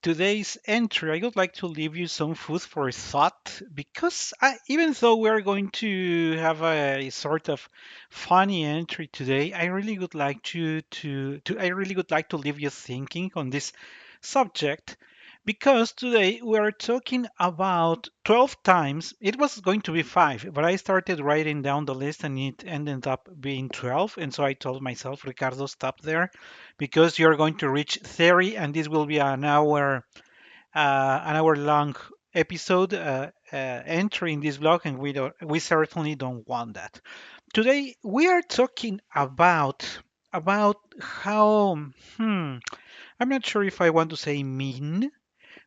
today's entry, I would like to leave you some food for thought because even though we're going to have a sort of funny entry today, I really would like I really would like to leave you thinking on this subject because today we are talking about 12 times. It was going to be five, but I started writing down the list and it ended up being 12. And so I told myself, Ricardo, stop there because you're going to reach 30 and this will be an hour long episode entry in this blog, and we certainly don't want that. Today we are talking about how I'm not sure if I want to say mean,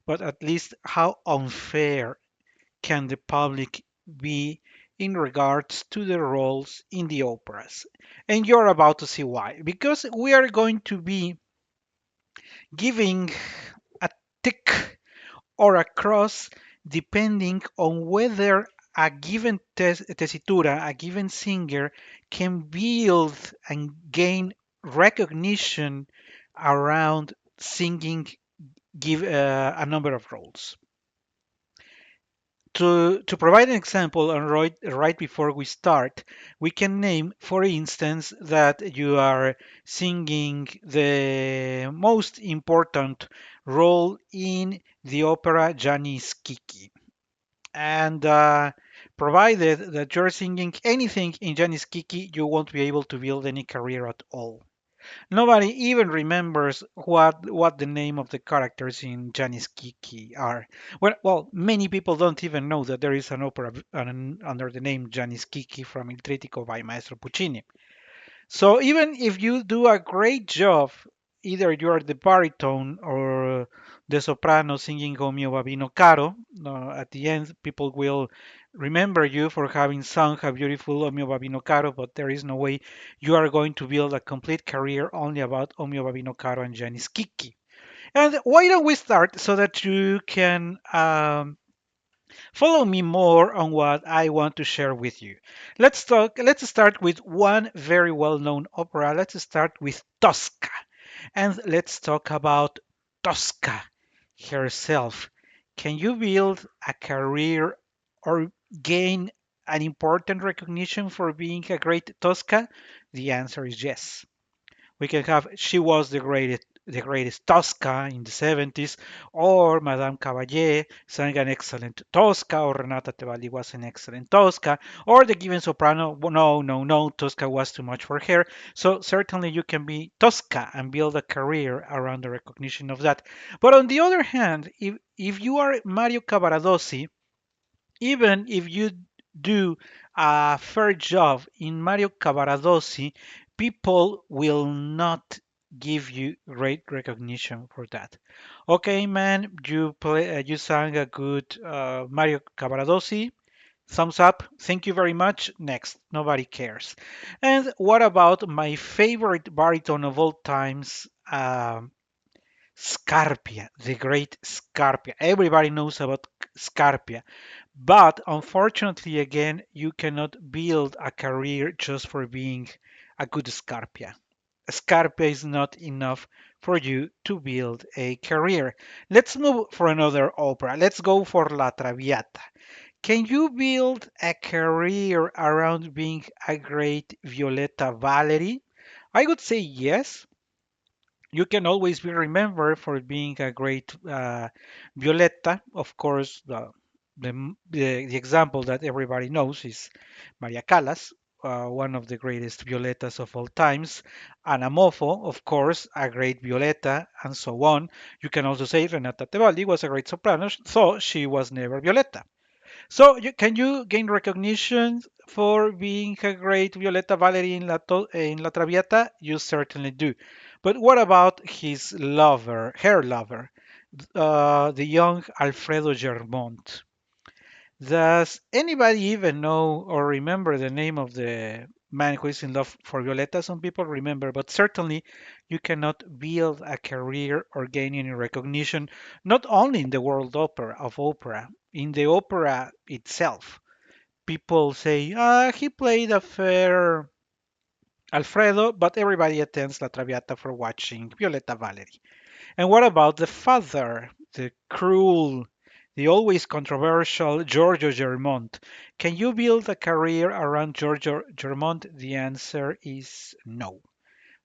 but at least how unfair can the public be in regards to the roles in the operas. And you're about to see why. Because we are going to be giving a tick or a cross depending on whether a given tesitura, a given singer, can build and gain recognition around singing give a number of roles. To provide an example, and right before we start, we can name, for instance, that you are singing the most important role in the opera Gianni's Kiki. And provided that you're singing anything in Gianni's Kiki, you won't be able to build any career at all. Nobody even remembers what the name of the characters in Janis Kiki are. Well, many people don't even know that there is an opera under the name Janis Kiki from Il Trittico by Maestro Puccini. So even if you do a great job, either you are the baritone or the soprano singing O mio babino caro, at the end people will remember you for having sung a beautiful O mio babino caro, but there is no way you are going to build a complete career only about O mio babino caro and Janis Kiki. And why don't we start so that you can follow me more on what I want to share with you. Let's start with one very well-known opera. Let's start with Tosca. And let's talk about Tosca herself. Can you build a career or gain an important recognition for being a great Tosca? The answer is yes. We can have She Was the greatest Tosca in the 70s, or Madame Cavalier sang an excellent Tosca, or Renata Tebaldi was an excellent Tosca, or the given soprano, no, no, no, Tosca was too much for her. So certainly you can be Tosca and build a career around the recognition of that. But on the other hand, if you are Mario Cavaradossi, even if you do a fair job in Mario Cavaradossi, people will not give you great recognition for that. Okay, man, you sang a good Mario Cavaradossi. Thumbs up. Thank you very much. Next, nobody cares. And what about my favorite baritone of all times, Scarpia, the great Scarpia? Everybody knows about Scarpia. But unfortunately, again, you cannot build a career just for being a good Scarpia. Scarpia is not enough for you to build a career. Let's move for another opera. Let's go for La Traviata. Can you build a career around being a great Violetta Valerie? I would say yes. You can always be remembered for being a great Violetta. Of course, the example that everybody knows is Maria Callas, one of the greatest Violettas of all times. Anna Moffo, of course, a great Violetta, and so on. You can also say Renata Tebaldi was a great soprano, so she was never Violetta. So can you gain recognition for being a great Violetta Valerie in La Traviata? You certainly do. But what about his lover, her lover, the young Alfredo Germont? Does anybody even know or remember the name of the man who is in love for Violetta? Some people remember, but certainly you cannot build a career or gain any recognition, not only in the world of opera, in the opera itself. People say, he played a fair Alfredo, but everybody attends La Traviata for watching Violetta Valerie. And what about the father? the cruel, the always controversial Giorgio Germont. Can you build a career around Giorgio Germont? The answer is no.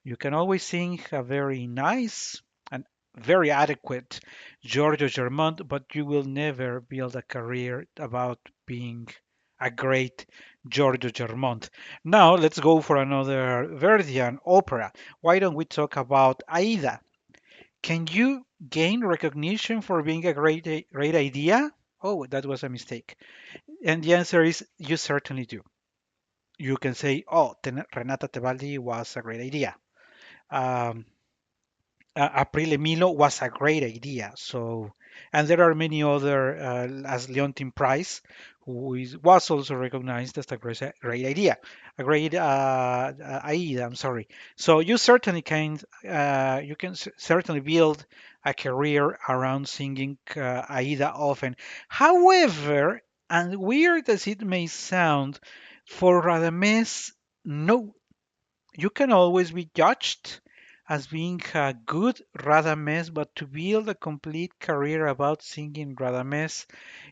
You can always sing a very nice and very adequate Giorgio Germont, but you will never build a career about being a great Giorgio Germont. Now let's go for another Verdian opera. Why don't we talk about Aida? Can you gain recognition for being a great idea? Oh, that was a mistake. And the answer is you certainly do. You can say, oh, Renata Tebaldi was a great idea. Um, Aprile Milo was a great idea. So, and there are many other, as Leontin Price, was also recognized as a great idea, a great Aida. I'm sorry. So you can certainly build a career around singing Aida often. However, and weird as it may sound, for Radames, no, you can always be judged as being a good Radames, but to build a complete career about singing Radames,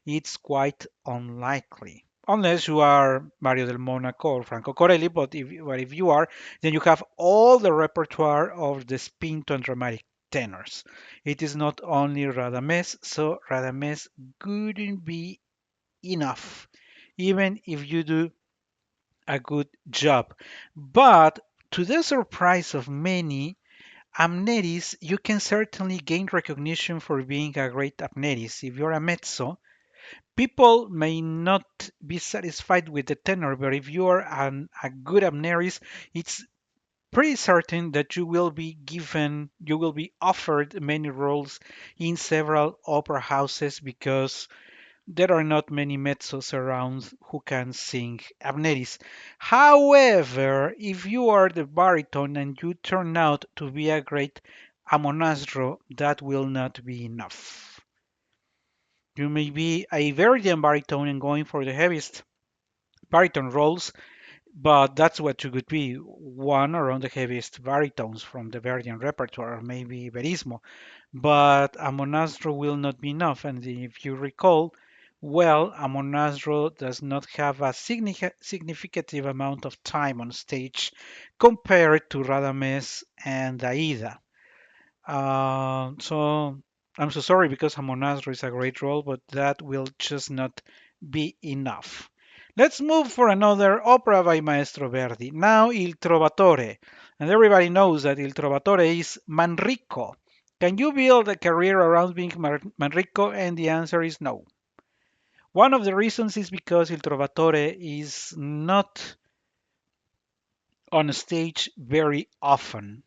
it's quite unlikely. Unless you are Mario del Monaco or Franco Corelli, but if you are, then you have all the repertoire of the spinto and dramatic tenors. It is not only Radames, so Radames couldn't be enough, even if you do a good job. But to the surprise of many, Amneris, you can certainly gain recognition for being a great Amneris. If you're a mezzo, people may not be satisfied with the tenor, but if you are a good Amneris, it's pretty certain that you will be offered many roles in several opera houses because there are not many mezzos around who can sing Amneris. However, if you are the baritone and you turn out to be a great Amonasro, that will not be enough. You may be a Verdian baritone and going for the heaviest baritone roles, but that's what you could be, one around the heaviest baritones from the Verdian repertoire, or maybe Verismo. But a monastro will not be enough. And if you recall, well, a monastro does not have a significant amount of time on stage compared to Radames and Aida. So I'm so sorry because a monastro is a great role, but that will just not be enough. Let's move for another opera by Maestro Verdi. Now Il Trovatore. And everybody knows that Il Trovatore is Manrico. Can you build a career around being Manrico? And the answer is no. One of the reasons is because Il Trovatore is not on stage very often.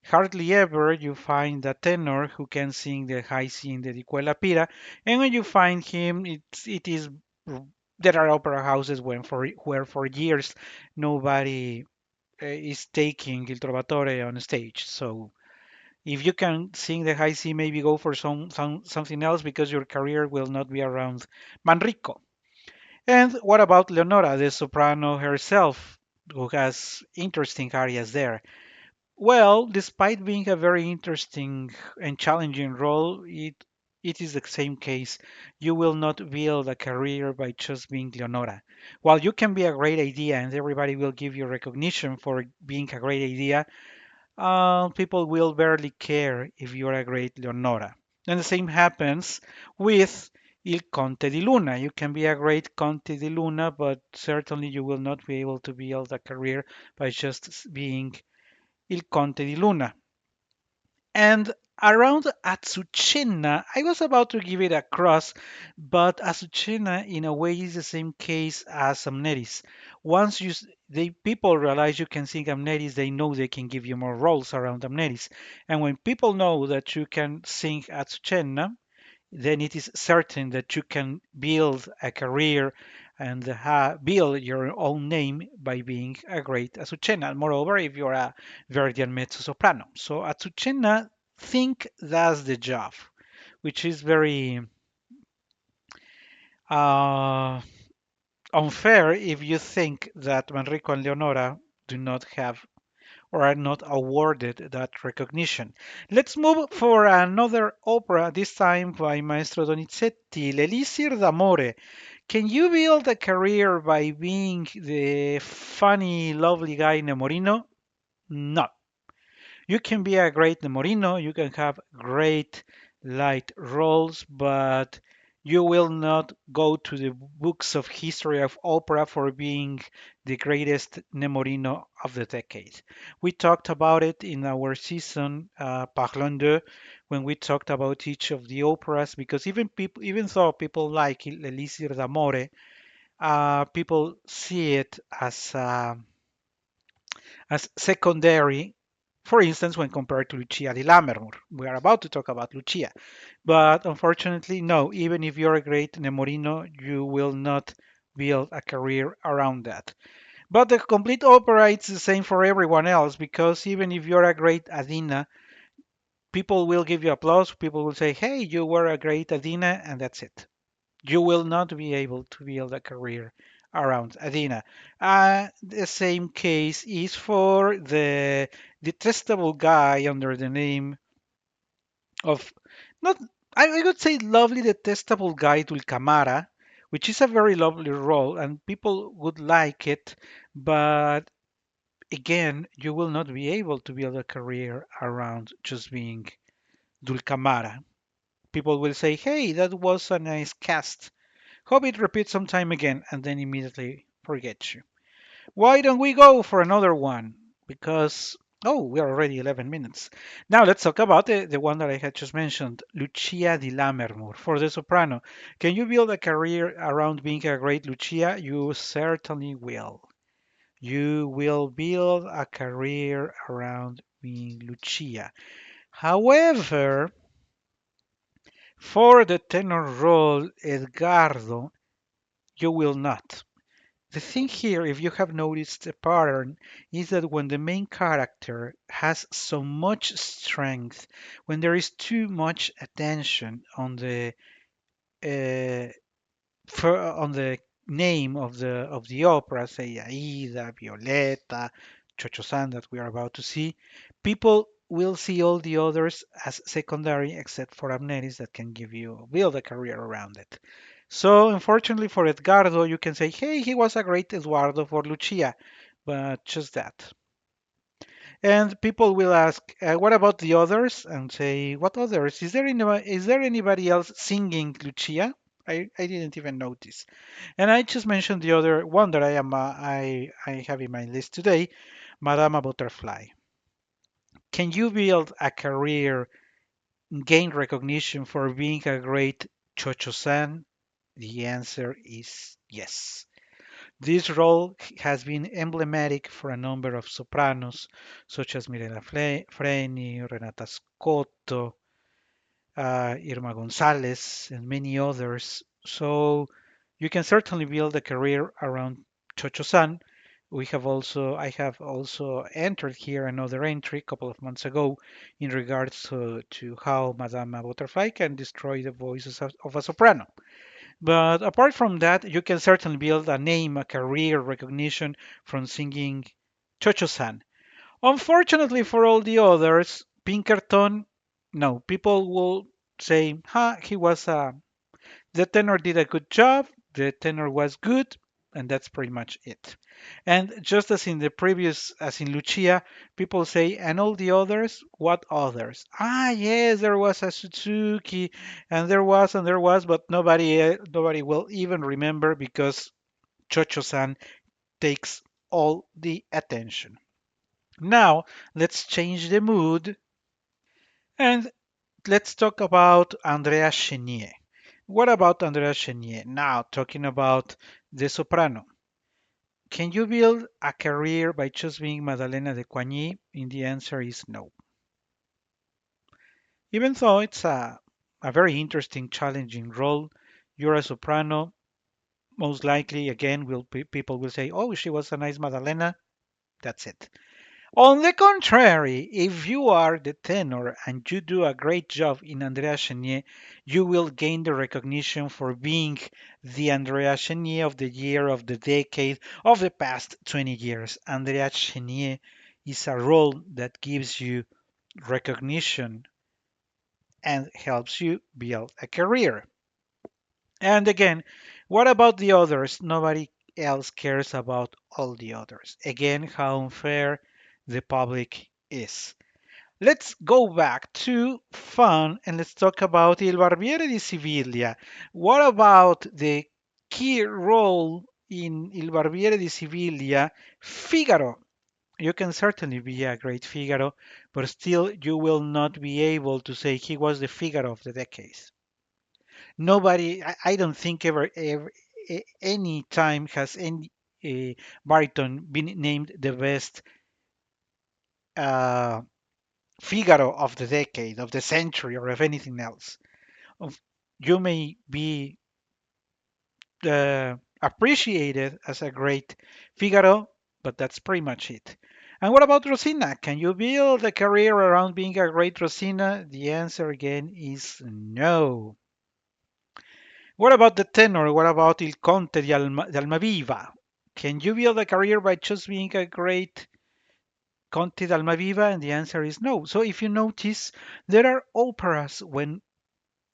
Hardly ever you find a tenor who can sing the high C in the Di Quella Pira, and when you find him, it is there are opera houses where for years nobody is taking Il Trovatore on stage. So if you can sing the high C, maybe go for something else because your career will not be around Manrico. And what about Leonora, the soprano herself, who has interesting areas there? Well, despite being a very interesting and challenging role, it is the same case. You will not build a career by just being Leonora. While you can be a great idea and everybody will give you recognition for being a great idea, people will barely care if you're a great Leonora. And the same happens with Il Conte di Luna. You can be a great Conte di Luna, but certainly you will not be able to build a career by just being Il Conte di Luna. And around Azucena, I was about to give it a cross, but Azucena in a way is the same case as Amneris. Once people realize you can sing Amneris, they know they can give you more roles around Amneris. And when people know that you can sing Azucena, then it is certain that you can build a career and build your own name by being a great Azucena. Moreover, if you're a Verdian mezzo soprano. So Azucena think does the job, which is very uh, unfair if you think that Manrico and Leonora do not have or are not awarded that recognition. Let's move for another opera, this time by Maestro Donizetti, L'Elisir d'Amore. Can you build a career by being the funny, lovely guy Nemorino? No. You can be a great Nemorino, you can have great light roles, but you will not go to the books of history of opera for being the greatest Nemorino of the decade. We talked about it in our season Parlons d'eux when we talked about each of the operas because even though people like L'Elisir d'Amore, people see it as secondary, for instance, when compared to Lucia di Lammermoor. We are about to talk about Lucia. But unfortunately, no, even if you're a great Nemorino, you will not build a career around that. But the complete opera, it's the same for everyone else because even if you're a great Adina, people will give you applause. People will say, hey, you were a great Adina, and that's it. You will not be able to build a career around Adina. The same case is for the detestable guy under the name of not I would say lovely detestable guy Dulcamara, which is a very lovely role and people would like it, but again, you will not be able to build a career around just being Dulcamara. People will say, "Hey, that was a nice cast. Hope it repeats sometime again," and then immediately forget you. Why don't we go for another one? Because, oh, we are already 11 minutes. Now let's talk about the one that I had just mentioned, Lucia di Lammermoor for the soprano. Can you build a career around being a great Lucia? You certainly will. You will build a career around being Lucia. However, for the tenor role, Edgardo, you will not. The thing here, if you have noticed a pattern, is that when the main character has so much strength, when there is too much attention uh, on the name of the opera, say Aida, Violetta, Cio-Cio San that we are about to see, people will see all the others as secondary, except for Amneris that can give you build a career around it. So unfortunately for Edgardo, you can say, hey, he was a great Eduardo for Lucia, but just that. And people will ask, what about the others? And say, what others? Is there anybody else singing Lucia? I didn't even notice. And I just mentioned the other one that I have in my list today, Madama Butterfly. Can you build a career, gain recognition for being a great Chocho-san? The answer is yes. This role has been emblematic for a number of sopranos, such as Mirella Freni, Renata Scotto, Irma Gonzalez, and many others. So you can certainly build a career around Chocho-san. I have also entered here another entry a couple of months ago in regards to how Madame Butterfly can destroy the voices of a soprano. But apart from that, you can certainly build a name, a career recognition from singing Chocho-san. Unfortunately for all the others, Pinkerton, no, people will say, he was the tenor did a good job, the tenor was good, and that's pretty much it. And just as in the previous, as in Lucia, people say, and all the others, what others? Yes, there was a Suzuki, and there was, but nobody will even remember because Chocho-san takes all the attention. Now, let's change the mood and let's talk about Andrea Chenier. What about Andrea Chenier? Now, talking about the soprano. Can you build a career by just being Madalena de Coigny? And the answer is no. Even though it's a very interesting, challenging role, you're a soprano. Most likely, again, people will say, "Oh, she was a nice Madalena." That's it. On the contrary, if you are the tenor and you do a great job in Andrea Chenier, you will gain the recognition for being the Andrea Chenier of the year, of the decade, of the past 20 years. Andrea Chenier is a role that gives you recognition and helps you build a career. And again, what about the others? Nobody else cares about all the others. Again, how unfair the public is. Let's go back to fun and let's talk about Il Barbiere di Siviglia. What about the key role in Il Barbiere di Siviglia? Figaro. You can certainly be a great Figaro, but still you will not be able to say he was the Figaro of the decade. Nobody, I don't think ever any time has any baritone been named the best uh, Figaro of the decade, of the century, or of anything else. Of, you may be appreciated as a great Figaro, but that's pretty much it. And what about Rosina? Can you build a career around being a great Rosina? The answer again is no. What about the tenor? What about Il Conte di Almaviva? Can you build a career by just being a great Conte di Almaviva? And the answer is no. So if you notice, there are operas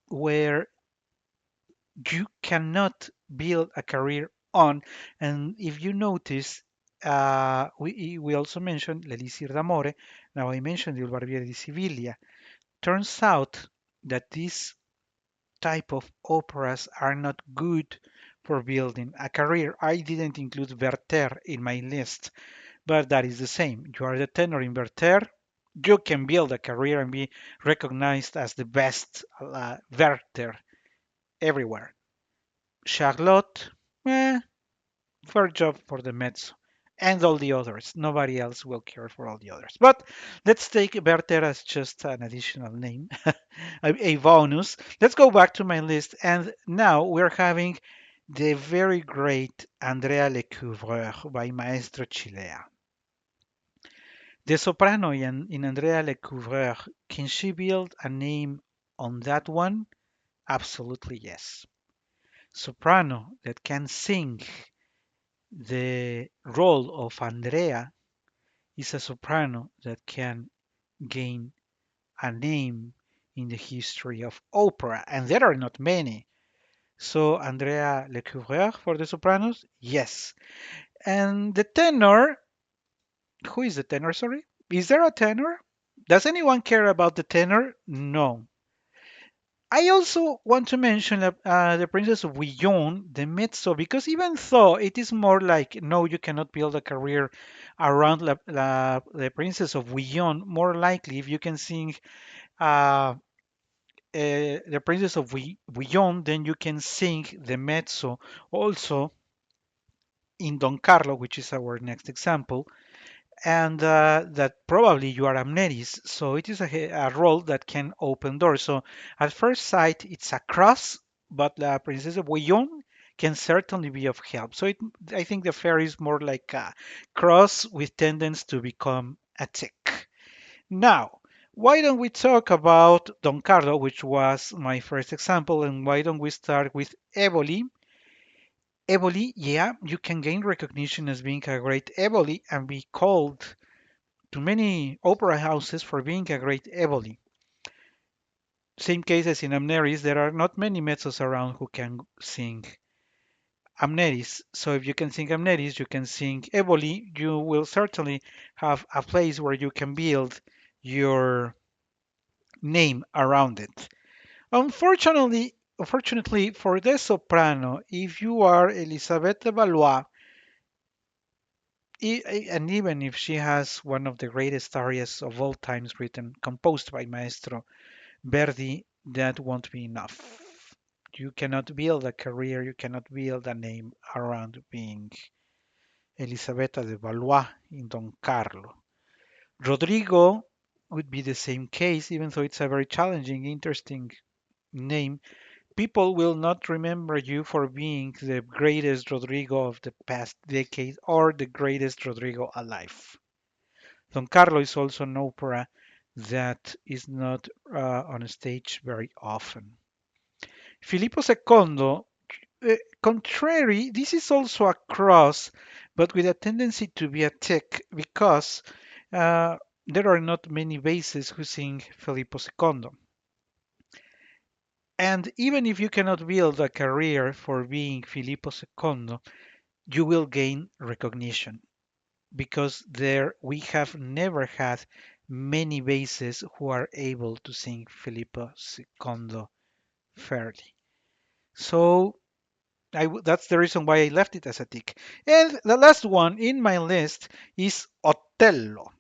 where you cannot build a career on. And if you notice, we also mentioned L'Elisir d'Amore. Now I mentioned Il Barbiere di Siviglia. Turns out that these type of operas are not good for building a career. I didn't include Werther in my list, but that is the same. You are the tenor in Werther. You can build a career and be recognized as the best Werther everywhere. Charlotte, eh, fair job for the mezzo. And all the others. Nobody else will care for all the others. But let's take Werther as just an additional name, a bonus. Let's go back to my list. And now we're having the very great Andrea Lecouvreur by Maestro Chilea. The soprano in Andrea Lecouvreur, can she build a name on that one? Absolutely yes. Soprano that can sing the role of Andrea is a soprano that can gain a name in the history of opera, and there are not many. So Andrea Lecouvreur for the sopranos, yes. And the tenor, who is the tenor? Sorry, is there a tenor? Does anyone care about the tenor? No. I also want to mention the Princess of Guillaume, the mezzo, because even though it is more like, no, you cannot build a career around the Princess of Guillaume, more likely if you can sing the Princess of Guillaume, then you can sing the mezzo also in Don Carlo, which is our next example, and that probably you are Amneris, so it is a role that can open doors. So at first sight, it's a cross, but La Princesa Bouillon can certainly be of help. So I think the fair is more like a cross with tendency to become a tick. Now, why don't we talk about Don Carlo, which was my first example, and why don't we start with Eboli? Eboli, yeah, you can gain recognition as being a great Eboli and be called to many opera houses for being a great Eboli. Same case as in Amneris, there are not many mezzos around who can sing Amneris. So if you can sing Amneris, you can sing Eboli, you will certainly have a place where you can build your name around it. Unfortunately for the soprano, if you are Elisabeth de Valois, and even if she has one of the greatest arias of all times written, composed by Maestro Verdi, that won't be enough. You cannot build a career, you cannot build a name around being Elisabetta de Valois in Don Carlo. Rodrigo would be the same case, even though it's a very challenging, interesting name. People will not remember you for being the greatest Rodrigo of the past decade or the greatest Rodrigo alive. Don Carlo is also an opera that is not on stage very often. Filippo II, contrary, this is also a cross, but with a tendency to be a tick because Uh, there are not many basses who sing Filippo II. And even if you cannot build a career for being Filippo II, you will gain recognition because there we have never had many basses who are able to sing Filippo II fairly. So that's the reason why I left it as a tick. And the last one in my list is Otello.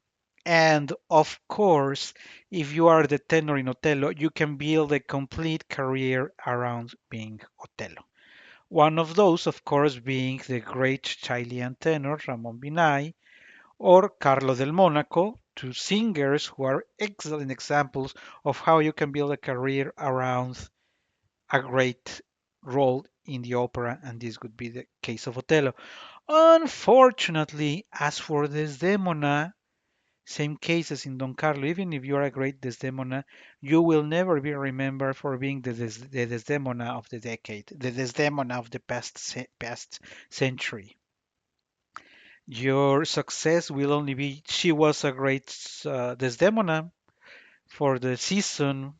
And of course, if you are the tenor in Otello, you can build a complete career around being Otello. One of those, of course, being the great Chilean tenor Ramon Binay or Carlo del Monaco, two singers who are excellent examples of how you can build a career around a great role in the opera, and this would be the case of Otello. Unfortunately, as for Desdemona, same case as in Don Carlo, even if you are a great Desdemona, you will never be remembered for being the Desdemona of the decade, the Desdemona of the past century. Your success will only be she was a great Desdemona for the season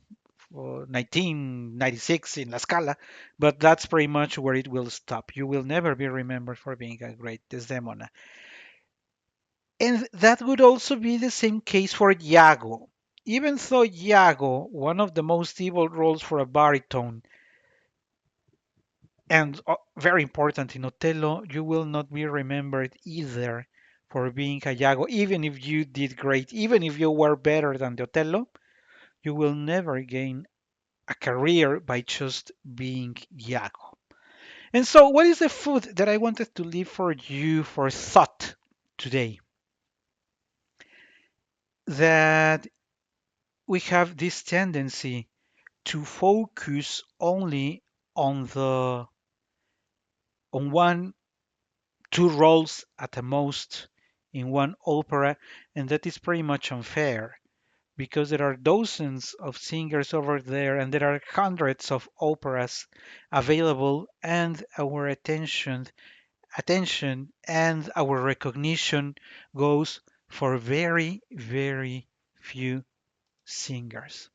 for 1996 in La Scala, but that's pretty much where it will stop. You will never be remembered for being a great Desdemona. And that would also be the same case for Iago. Even though Iago, one of the most evil roles for a baritone, and very important in Otello, you will not be remembered either for being a Iago. Even if you did great, even if you were better than the Otello, you will never gain a career by just being Iago. And so, what is the food that I wanted to leave for you for thought today? That we have this tendency to focus only on the on one two roles at the most in one opera, and that is pretty much unfair because there are dozens of singers over there and there are hundreds of operas available, and our attention and our recognition goes for very few singers.